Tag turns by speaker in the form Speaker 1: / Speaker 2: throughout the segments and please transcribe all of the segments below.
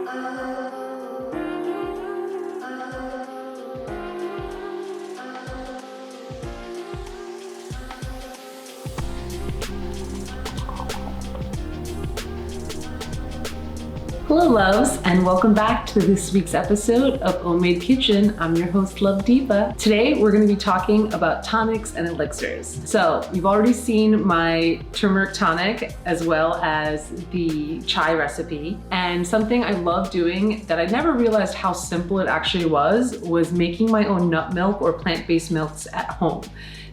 Speaker 1: Hello loves, and welcome back to this week's episode of OmMade Kitchen. I'm your host, Love Deepa. Today we're going to be talking about tonics and elixirs. So you've already seen my turmeric tonic as well as the chai recipe, and something I love doing that I never realized how simple it actually was making my own nut milk or plant-based milks at home.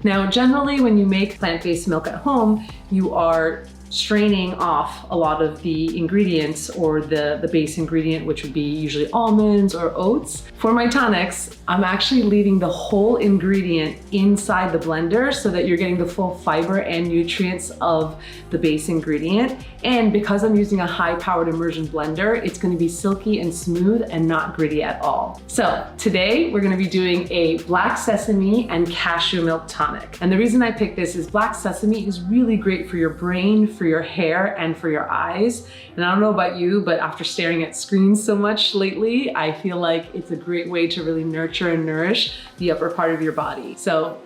Speaker 1: Now generally when you make plant-based milk at home, you are straining off a lot of the ingredients or the base ingredient, which would be usually almonds or oats. For my tonics, I'm actually leaving the whole ingredient inside the blender so that you're getting the full fiber and nutrients of the base ingredient. And because I'm using a high-powered immersion blender, it's going to be silky and smooth and not gritty at all. So today we're going to be doing a black sesame and cashew milk tonic. And the reason I picked this is black sesame is really great for your brain, for your hair, and for your eyes. And I don't know about you, but after staring at screens so much lately, I feel like it's a great way to really nurture and nourish the upper part of your body. So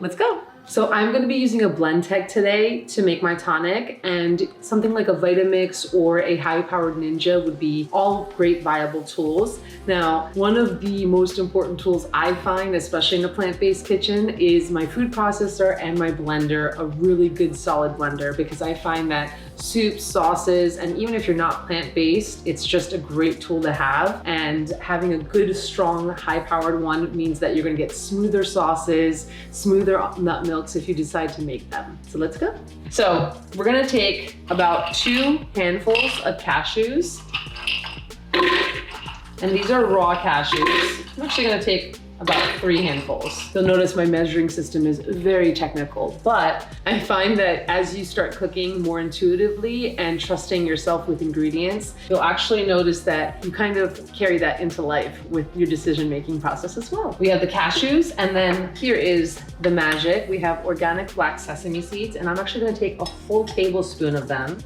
Speaker 1: let's go. So I'm going to be using a blend tech today to make my tonic, and something like a Vitamix or a high-powered Ninja would be all great viable tools. Now, one of the most important tools I find, especially in a plant-based kitchen, is my food processor and my blender, a really good solid blender, because I find that soups, sauces, and even if you're not plant-based, it's just a great tool to have. And having a good, strong, high-powered one means that you're gonna get smoother sauces, smoother nut milks if you decide to make them. So let's go. So we're gonna take about 2 handfuls of cashews. And these are raw cashews. I'm actually gonna take about 3 handfuls. You'll notice my measuring system is very technical, but I find that as you start cooking more intuitively and trusting yourself with ingredients, you'll actually notice that you kind of carry that into life with your decision-making process as well. We have the cashews, and then here is the magic. We have organic black sesame seeds, and I'm actually gonna take a full tablespoon of them.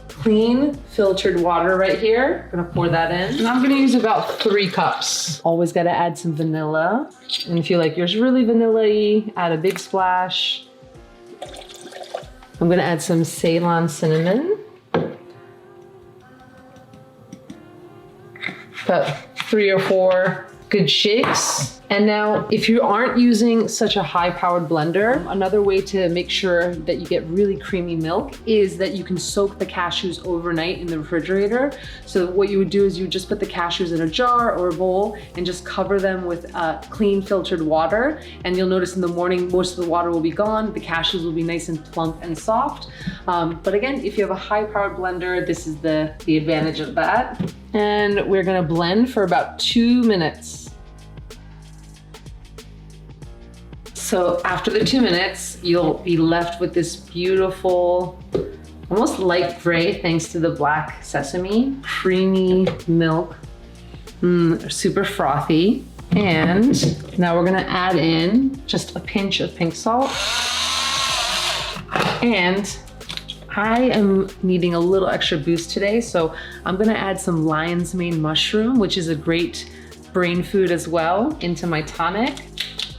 Speaker 1: Clean filtered water right here. I'm gonna pour that in. And I'm gonna use about 3 cups. Always gotta add some vanilla. And if you like yours really vanilla-y, add a big splash. I'm gonna add some CEYLON cinnamon. About 3 or 4 good shakes. And now, if you aren't using such a high-powered blender, another way to make sure that you get really creamy milk is that you can soak the cashews overnight in the refrigerator. So what you would do is you would just put the cashews in a jar or a bowl and just cover them with clean filtered water. And you'll notice in the morning, most of the water will be gone. The cashews will be nice and plump and soft. But again, if you have a high-powered blender, this is the advantage of that. And we're gonna blend for about 2 minutes. So after the 2 minutes, you'll be left with this beautiful, almost light gray, thanks to the black sesame, creamy milk, super frothy. And now we're gonna add in just a pinch of pink salt. And I am needing a little extra boost today, so I'm gonna add some lion's mane mushroom, which is a great brain food as well, into my tonic.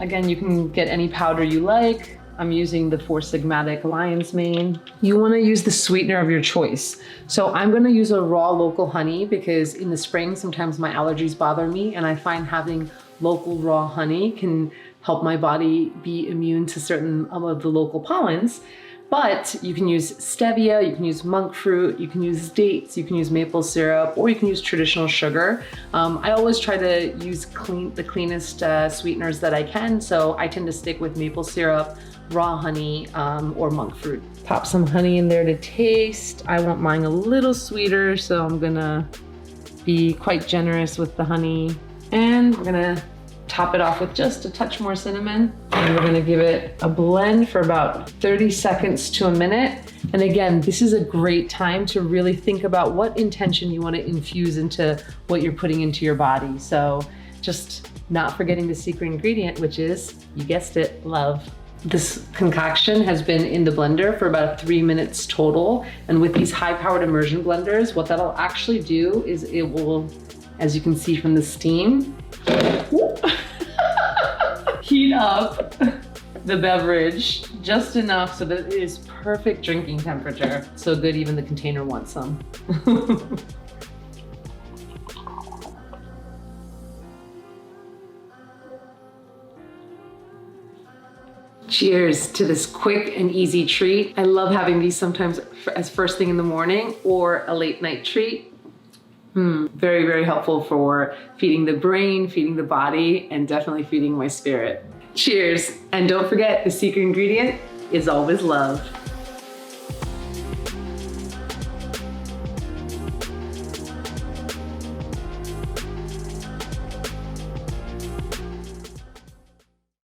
Speaker 1: Again, you can get any powder you like. I'm using the 4 Sigmatic lion's mane. You wanna use the sweetener of your choice. So I'm gonna use a raw local honey because in the spring, sometimes my allergies bother me, and I find having local raw honey can help my body be immune to certain of the local pollens. But you can use stevia, you can use monk fruit, you can use dates, you can use maple syrup, or you can use traditional sugar. I always try to use the cleanest sweeteners that I can, so I tend to stick with maple syrup, raw honey, or monk fruit. Pop some honey in there to taste. I want mine a little sweeter, so I'm gonna be quite generous with the honey. And we're gonna top it off with just a touch more cinnamon. And we're gonna give it a blend for about 30 seconds to a minute. And again, this is a great time to really think about what intention you wanna infuse into what you're putting into your body. So just not forgetting the secret ingredient, which is, you guessed it, love. This concoction has been in the blender for about 3 minutes total. And with these high-powered immersion blenders, what that'll actually do is it will, as you can see from the steam, heat up the beverage just enough so that it is perfect drinking temperature. So good even the container wants some. Cheers to this quick and easy treat. I love having these sometimes as first thing in the morning or a late night treat. Very, very helpful for feeding the brain, feeding the body, and definitely feeding my spirit. Cheers, and don't forget the secret ingredient is always love.